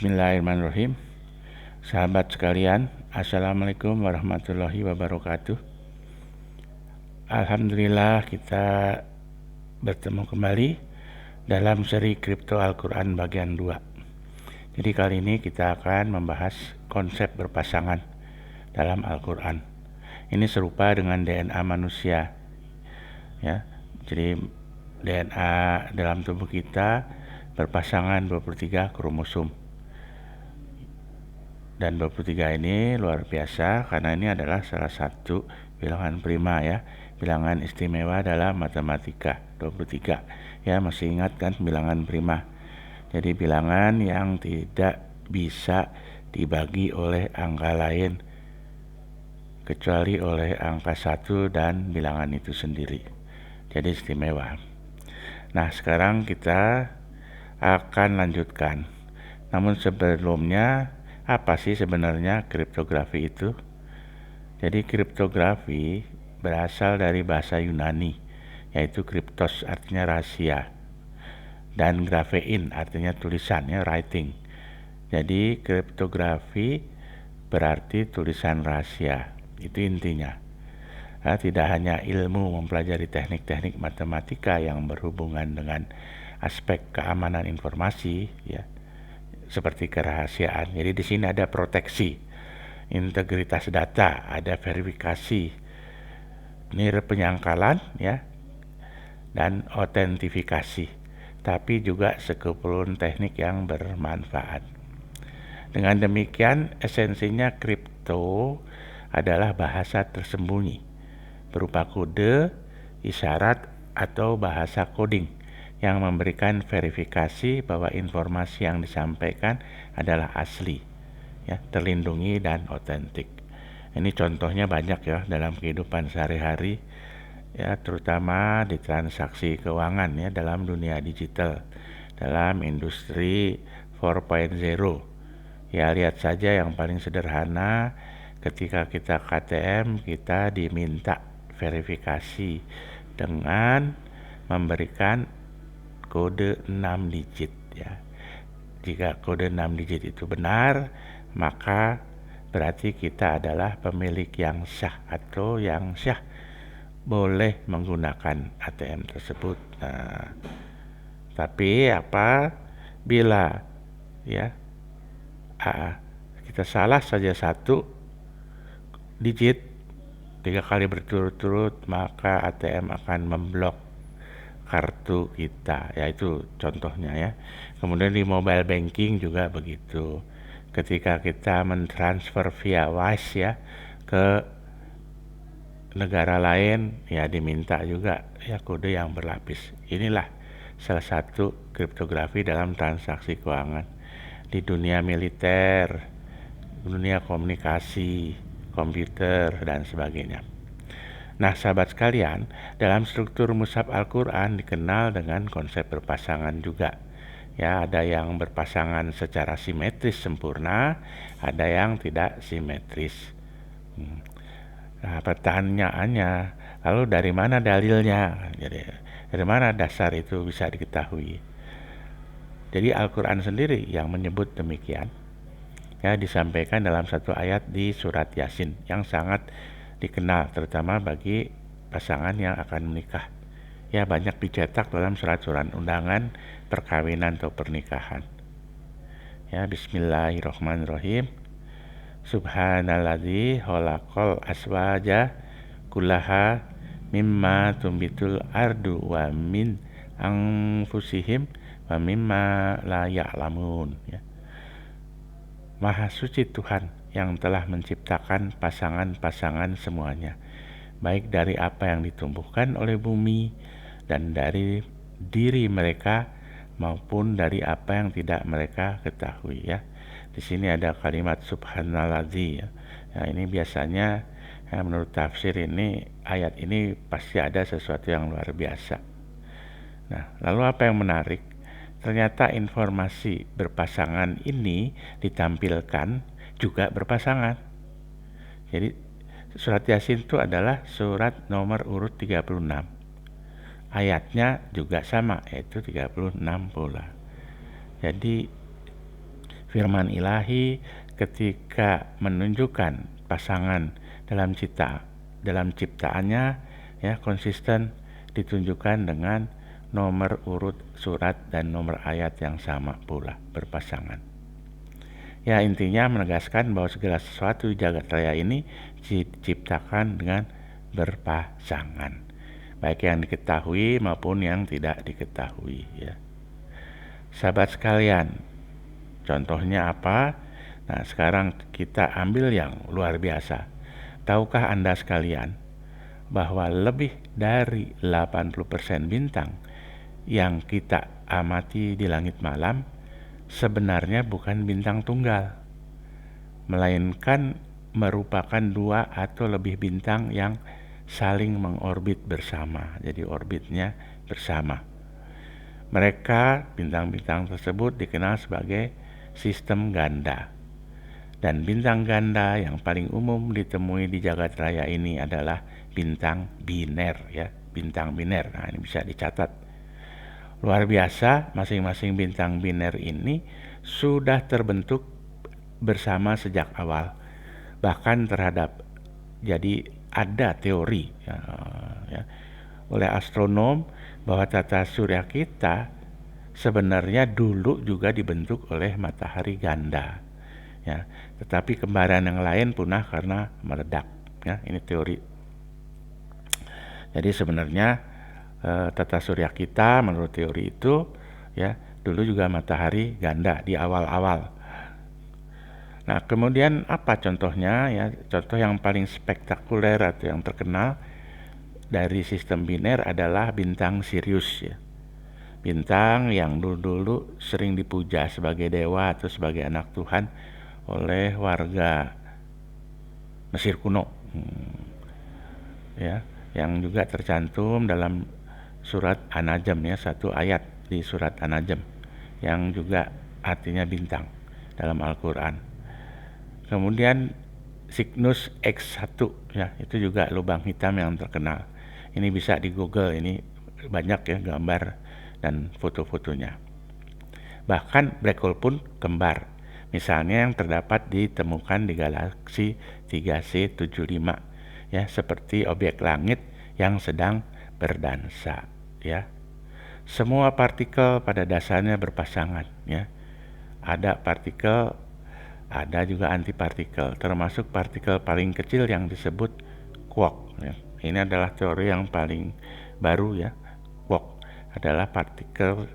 Bismillahirrahmanirrahim. Sahabat sekalian, Assalamualaikum warahmatullahi wabarakatuh. Alhamdulillah kita bertemu kembali dalam seri Kripto Al-Quran bagian 2. Jadi kali ini kita akan membahas konsep berpasangan dalam Al-Quran. Ini serupa dengan DNA manusia, ya. Jadi DNA dalam tubuh kita berpasangan 23 kromosom. Dan 23 ini luar biasa karena ini adalah salah satu bilangan prima, ya, bilangan istimewa dalam matematika. 23, ya, masih ingat kan bilangan prima? Jadi bilangan yang tidak bisa dibagi oleh angka lain kecuali oleh angka 1 dan bilangan itu sendiri. Jadi istimewa. Nah, sekarang kita akan lanjutkan. Namun sebelumnya, apa sih sebenarnya kriptografi itu? Jadi kriptografi berasal dari bahasa Yunani, yaitu kriptos artinya rahasia, dan grafein artinya tulisannya writing. Jadi kriptografi berarti tulisan rahasia, itu intinya. Nah, tidak hanya ilmu mempelajari teknik-teknik matematika yang berhubungan dengan aspek keamanan informasi, ya, seperti kerahasiaan. Jadi di sini ada proteksi, integritas data, ada verifikasi, penyangkalan, ya, dan autentifikasi. Tapi juga sekumpulan teknik yang bermanfaat. Dengan demikian, esensinya kripto adalah bahasa tersembunyi berupa kode, isyarat, atau bahasa coding yang memberikan verifikasi bahwa informasi yang disampaikan adalah asli, ya, terlindungi dan otentik. Ini contohnya banyak, ya, dalam kehidupan sehari-hari, ya, terutama di transaksi keuangan, ya, dalam dunia digital, dalam industri 4.0. Ya, lihat saja yang paling sederhana, ketika kita KTM kita diminta verifikasi dengan memberikan kode 6 digit, ya. Jika kode 6 digit itu benar, maka berarti kita adalah pemilik yang sah atau yang syah boleh menggunakan ATM tersebut. Nah, tapi bila, ya, kita salah saja 1 digit 3 kali berturut-turut, maka ATM akan memblok kartu kita, yaitu contohnya, ya. Kemudian di mobile banking juga begitu. Ketika kita mentransfer via Wise, ya, ke negara lain, ya, diminta juga, ya, kode yang berlapis. Inilah salah satu kriptografi dalam transaksi keuangan di dunia militer, dunia komunikasi, komputer, dan sebagainya. Nah, sahabat sekalian, dalam struktur mushaf Al-Quran dikenal dengan konsep berpasangan juga. Ya, ada yang berpasangan secara simetris sempurna, ada yang tidak simetris. Nah, pertanyaannya, lalu dari mana dalilnya? Jadi, dari mana dasar itu bisa diketahui? Jadi Al-Quran sendiri yang menyebut demikian, ya, disampaikan dalam satu ayat di surat Yasin yang sangat dikenal terutama bagi pasangan yang akan menikah. Ya, banyak dicetak dalam surat-surat undangan perkawinan atau pernikahan. Ya, bismillahirrahmanirrahim. Subhanalladzi khalaqal aswaja kullaha mimma tumbitul ardu wa min anfusihim wa mimma la ya'lamun, ya. Maha suci Tuhan yang telah menciptakan pasangan-pasangan semuanya, baik dari apa yang ditumbuhkan oleh bumi dan dari diri mereka maupun dari apa yang tidak mereka ketahui, ya. Di sini ada kalimat subhanalladzi, ya. Nah, ini biasanya, ya, menurut tafsir ini ayat ini pasti ada sesuatu yang luar biasa. Nah, lalu apa yang menarik? Ternyata informasi berpasangan ini ditampilkan juga berpasangan. Jadi surat Yasin itu adalah surat nomor urut 36. Ayatnya juga sama, yaitu 36 pula. Jadi Firman ilahi ketika menunjukkan pasangan dalam ciptaannya ya konsisten ditunjukkan dengan nomor urut surat dan nomor ayat yang sama pula berpasangan. Ya intinya menegaskan bahwa segala sesuatu di jagat raya ini diciptakan dengan berpasangan, baik yang diketahui maupun yang tidak diketahui ya. Sahabat sekalian, contohnya apa? Nah, sekarang kita ambil yang luar biasa. Tahukah Anda sekalian bahwa lebih dari 80% bintang yang kita amati di langit malam sebenarnya bukan bintang tunggal, melainkan merupakan 2 atau lebih bintang yang saling mengorbit bersama. Jadi orbitnya bersama. Mereka, bintang-bintang tersebut dikenal sebagai sistem ganda. Dan bintang ganda yang paling umum ditemui di jagat raya ini adalah bintang biner ya, bintang biner. Nah, ini bisa dicatat. Luar biasa, masing-masing bintang biner ini sudah terbentuk bersama sejak awal. Bahkan jadi ada teori ya, oleh astronom bahwa tata surya kita sebenarnya dulu juga dibentuk oleh matahari ganda ya, tetapi kembaran yang lain punah karena meledak ya. Ini teori. Jadi sebenarnya tata surya kita menurut teori itu ya dulu juga matahari ganda di awal-awal. Nah, kemudian apa contohnya ya? Contoh yang paling spektakuler atau yang terkenal dari sistem biner adalah bintang Sirius ya. Bintang yang dulu-dulu sering dipuja sebagai dewa atau sebagai anak Tuhan oleh warga Mesir kuno. Ya, yang juga tercantum dalam surat An-Najm ya, satu ayat di surat An-Najm yang juga artinya bintang dalam Al-Qur'an. Kemudian Cygnus X1 ya, itu juga lubang hitam yang terkenal. Ini bisa di Google, ini banyak ya gambar dan foto-fotonya. Bahkan black hole pun kembar. Misalnya yang terdapat ditemukan di galaksi 3C75 ya, seperti objek langit yang sedang berdansa ya. Semua partikel pada dasarnya berpasangan ya. Ada partikel, ada juga antipartikel, termasuk partikel paling kecil yang disebut quark ya. Ini adalah teori yang paling baru ya. Quark adalah partikel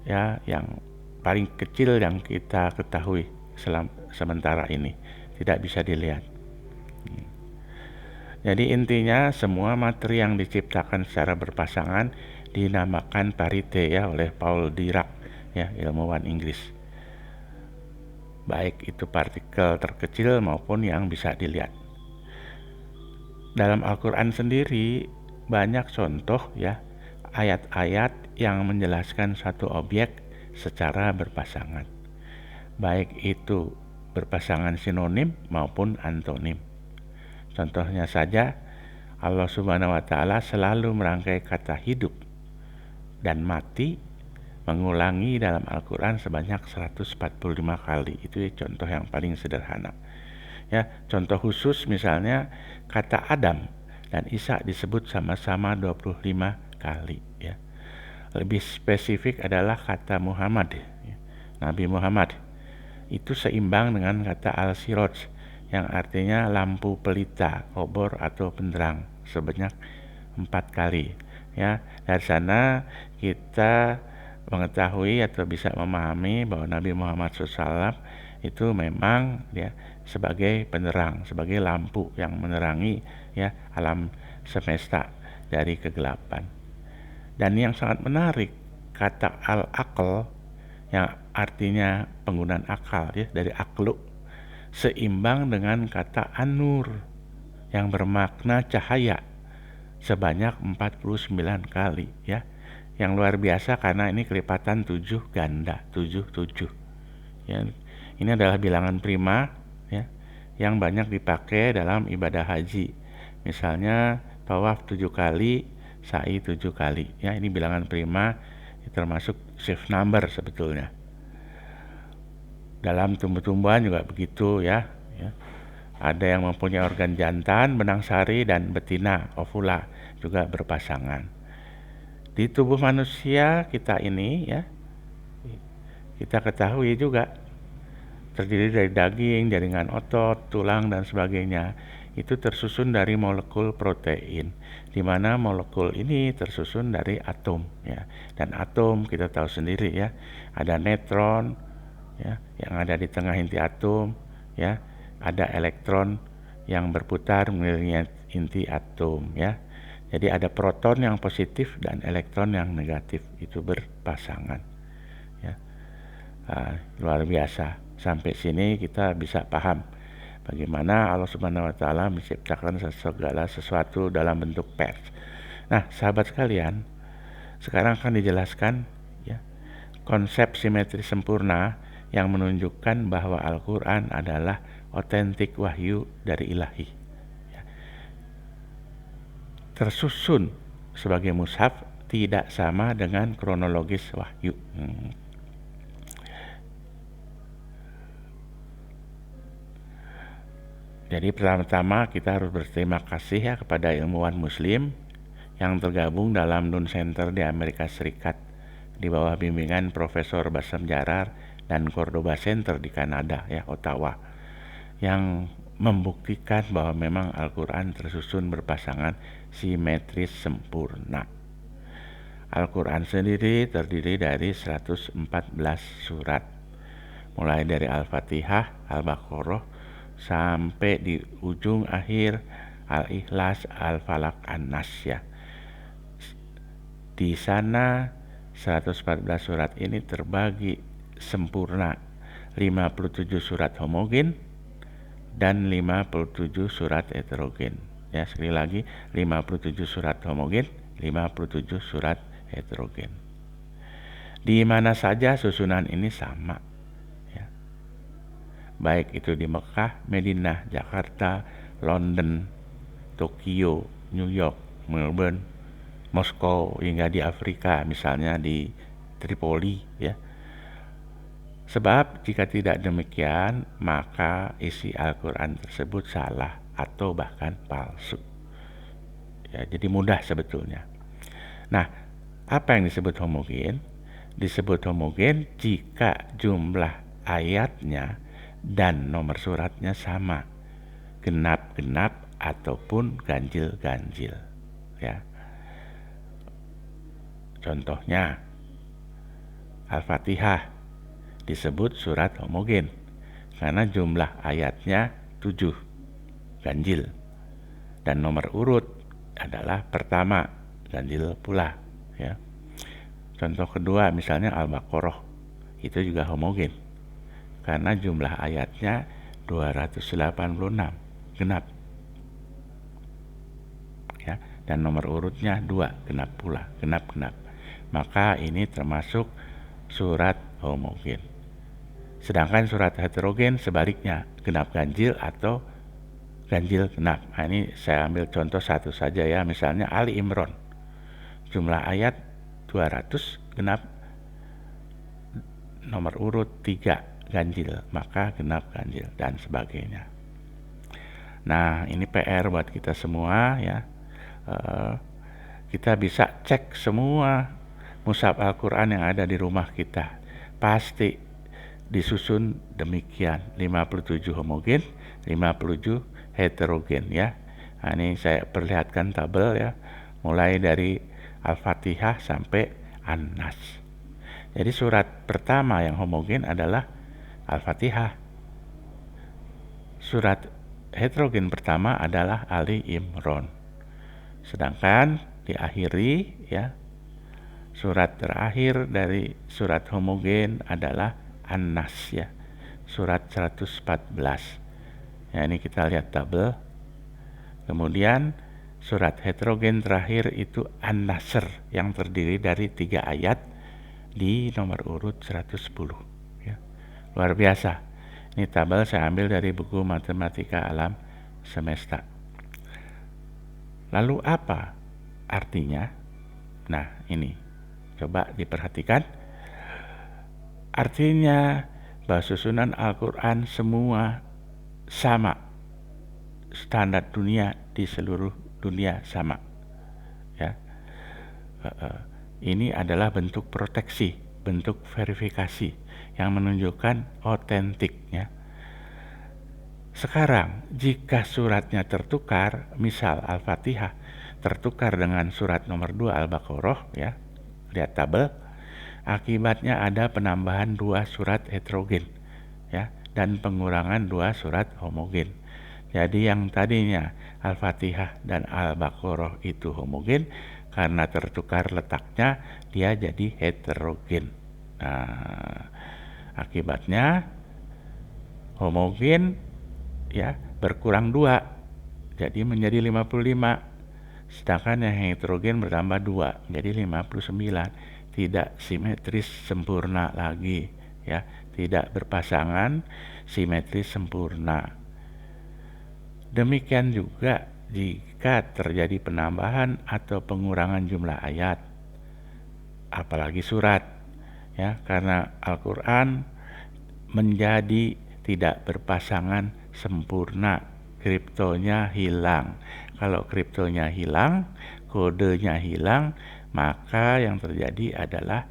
ya yang paling kecil yang kita ketahui sementara ini, tidak bisa dilihat. Jadi intinya semua materi yang diciptakan secara berpasangan dinamakan parite ya oleh Paul Dirac ya, ilmuwan Inggris. Baik itu partikel terkecil maupun yang bisa dilihat. Dalam Al-Qur'an sendiri banyak contoh ya ayat-ayat yang menjelaskan satu objek secara berpasangan. Baik itu berpasangan sinonim maupun antonim. Contohnya saja Allah Subhanahu wa taala selalu merangkai kata hidup dan mati mengulangi dalam Al-Qur'an sebanyak 145 kali. Itu contoh yang paling sederhana. Ya, contoh khusus misalnya kata Adam dan Isa disebut sama-sama 25 kali ya. Lebih spesifik adalah kata Muhammad ya. Nabi Muhammad itu seimbang dengan kata Al-Siraj yang artinya lampu pelita, obor atau penerang sebanyak 4 kali ya. Dari sana kita mengetahui atau bisa memahami bahwa Nabi Muhammad SAW itu memang ya sebagai penerang, sebagai lampu yang menerangi ya alam semesta dari kegelapan. Dan yang sangat menarik, kata al-aql yang artinya penggunaan akal ya, dari aklu, seimbang dengan kata an-nur yang bermakna cahaya sebanyak 49 kali ya. Yang luar biasa karena ini kelipatan 7 ganda, 77 ya. Ini adalah bilangan prima ya, yang banyak dipakai dalam ibadah haji. Misalnya tawaf 7 kali, sa'i 7 kali ya. Ini bilangan prima, termasuk shift number sebetulnya. Dalam tumbuh-tumbuhan juga begitu ya. Ada yang mempunyai organ jantan, benang sari, dan betina, ovula, juga berpasangan. Di tubuh manusia kita ini ya, kita ketahui juga terdiri dari daging, jaringan otot, tulang, dan sebagainya. Itu tersusun dari molekul protein, di mana molekul ini tersusun dari atom ya. Dan atom kita tahu sendiri ya, ada neutron ya, yang ada di tengah inti atom ya, ada elektron yang berputar mengelilingi inti atom ya. Jadi ada proton yang positif dan elektron yang negatif, itu berpasangan ya. Luar biasa. Sampai sini kita bisa paham bagaimana Allah Subhanahu wa taala menciptakan segala sesuatu dalam bentuk pers. Nah, sahabat sekalian, sekarang akan dijelaskan ya, konsep simetri sempurna yang menunjukkan bahwa Al-Qur'an adalah otentik wahyu dari Ilahi. Ya. Tersusun sebagai mushaf tidak sama dengan kronologis wahyu. Jadi pertama-tama kita harus berterima kasih ya kepada ilmuwan muslim yang tergabung dalam Nun Center di Amerika Serikat di bawah bimbingan Profesor Basam Jarar dan Cordoba Center di Kanada ya, Ottawa, yang membuktikan bahwa memang Al-Quran tersusun berpasangan simetris sempurna. Al-Quran sendiri terdiri dari 114 surat, mulai dari Al-Fatihah, Al-Baqarah, sampai di ujung akhir Al-Ikhlas, Al-Falaq, An-Nas ya. Di sana 114 surat ini terbagi sempurna, 57 surat homogen dan 57 surat heterogen. Ya, sekali lagi 57 surat homogen, 57 surat heterogen. Di mana saja susunan ini sama. Baik itu di Mekah, Madinah, Jakarta, London, Tokyo, New York, Melbourne, Moskow, hingga di Afrika, misalnya di Tripoli ya. Sebab jika tidak demikian, maka isi Al-Quran tersebut salah atau bahkan palsu. Ya, jadi mudah sebetulnya. Nah, apa yang disebut homogen? Disebut homogen jika jumlah ayatnya dan nomor suratnya sama, genap-genap ataupun ganjil-ganjil ya. Contohnya Al-Fatihah disebut surat homogen karena jumlah ayatnya 7 ganjil dan nomor urut adalah pertama ganjil pula ya. Contoh kedua misalnya Al-Baqarah, itu juga homogen karena jumlah ayatnya 286 genap ya, dan nomor urutnya 2 genap pula, genap-genap. Maka ini termasuk surat homogen. Sedangkan surat heterogen sebaliknya, genap ganjil atau ganjil genap. Nah, ini saya ambil contoh satu saja ya, misalnya Ali Imran, jumlah ayat 200 genap, nomor urut 3 ganjil, maka genap ganjil dan sebagainya. Nah, ini PR buat kita semua ya. Kita bisa cek semua mushaf Al-Quran yang ada di rumah kita. Pasti disusun demikian, 57 homogen, 57 heterogen ya. Nah, ini saya perlihatkan tabel ya, mulai dari Al-Fatihah sampai An-Nas. Jadi surat pertama yang homogen adalah Al-Fatihah. Surat heterogen pertama adalah Ali Imran. Sedangkan diakhiri ya, surat terakhir dari surat homogen adalah An-Nas ya, surat 114. Ya, ini kita lihat tabel. Kemudian surat heterogen terakhir itu An-Nasr yang terdiri dari 3 ayat di nomor urut 110 ya. Luar biasa. Ini tabel saya ambil dari buku Matematika Alam Semesta. Lalu apa artinya? Nah, ini coba diperhatikan. Artinya bahwa susunan Al-Quran semua sama, standar dunia di seluruh dunia sama, ya. Ini adalah bentuk proteksi, bentuk verifikasi yang menunjukkan otentiknya. Sekarang jika suratnya tertukar, misal Al-Fatihah tertukar dengan surat nomor 2 Al-Baqarah, ya, lihat tabel, akibatnya ada penambahan 2 surat heterogen, ya, dan pengurangan 2 surat homogen. Jadi yang tadinya Al-Fatihah dan Al-Baqarah itu homogen, karena tertukar letaknya dia jadi heterogen. Nah, akibatnya homogen, ya, berkurang 2, jadi menjadi 55. Sedangkan yang heterogen bertambah 2, jadi 59. Tidak simetris sempurna lagi, ya, tidak berpasangan, simetris sempurna. Demikian juga jika terjadi penambahan atau pengurangan jumlah ayat, apalagi surat, ya, karena Al-Quran menjadi tidak berpasangan sempurna, kriptonya hilang. Kalau kriptonya hilang, kodenya hilang, maka yang terjadi adalah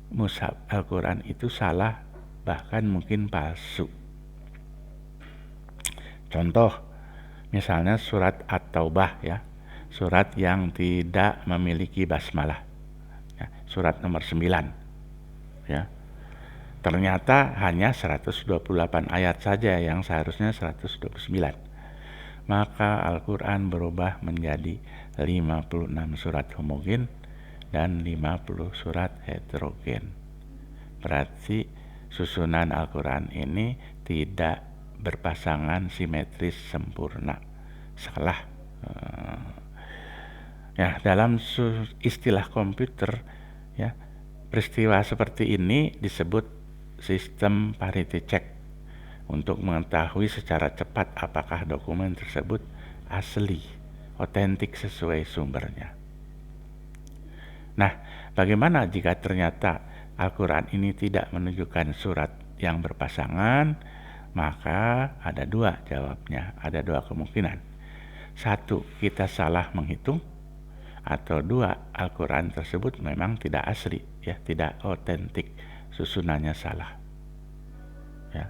mushaf Al-Quran itu salah, bahkan mungkin palsu. Contoh, misalnya surat At-Taubah, ya, surat yang tidak memiliki basmalah, ya, surat nomor 9, ya. Ternyata hanya 128 ayat saja yang seharusnya 129. Maka Al-Quran berubah menjadi 56 surat homogen dan 50 surat heterogen. Berarti susunan Al-Quran ini tidak berpasangan simetris sempurna. Salah. Ya, dalam istilah komputer, ya, peristiwa seperti ini disebut sistem parity check untuk mengetahui secara cepat apakah dokumen tersebut asli, otentik sesuai sumbernya. Nah, bagaimana jika ternyata Al-Quran ini tidak menunjukkan surat yang berpasangan? Maka ada 2 jawabnya, ada 2 kemungkinan. 1, kita salah menghitung, atau 2, Al-Quran tersebut memang tidak asli, ya, tidak otentik, susunannya salah, ya.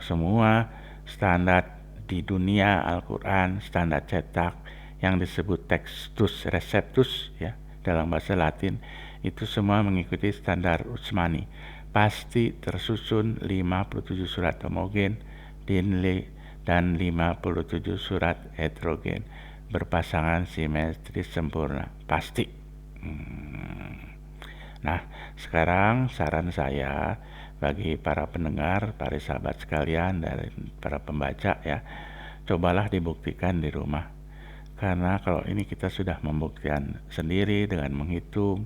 Semua standar di dunia Al-Quran, standar cetak yang disebut Textus Receptus, ya, dalam bahasa Latin, itu semua mengikuti standar Utsmani. Pasti tersusun 57 surat homogen dan 57 surat heterogen, berpasangan simetris sempurna, pasti. Nah, sekarang saran saya bagi para pendengar, para sahabat sekalian, dan para pembaca, ya, cobalah dibuktikan di rumah. Karena kalau ini kita sudah membuktikan sendiri dengan menghitung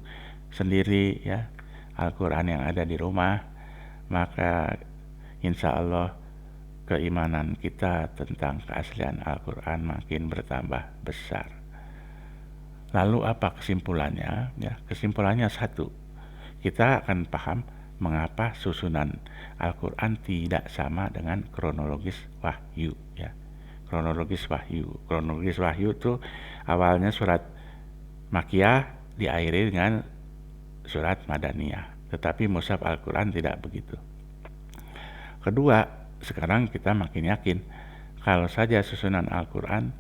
sendiri, ya, Al-Quran yang ada di rumah, maka insya Allah keimanan kita tentang keaslian Al-Quran makin bertambah besar. Lalu apa kesimpulannya? Ya, kesimpulannya 1, kita akan paham mengapa susunan Al-Quran tidak sama dengan kronologis wahyu, ya. Kronologis wahyu itu awalnya surat Makkiyah diakhiri dengan surat Madaniyah, tetapi mushaf Al-Quran tidak begitu. Kedua, sekarang kita makin yakin kalau saja susunan Al-Quran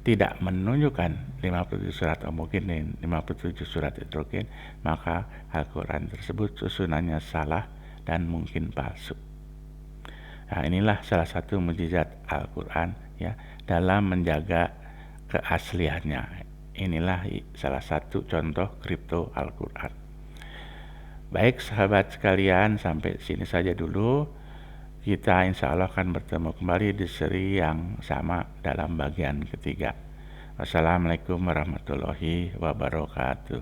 tidak menunjukkan 57 surat homogen dan 57 surat heterogen, maka Al-Quran tersebut susunannya salah dan mungkin palsu. Nah, inilah salah satu mukjizat Al-Quran, ya, dalam menjaga keasliannya. Inilah salah satu contoh kripto Al-Quran. Baik sahabat sekalian, sampai sini saja dulu. Kita insya Allah akan bertemu kembali di seri yang sama dalam bagian ketiga. Wassalamualaikum warahmatullahi wabarakatuh.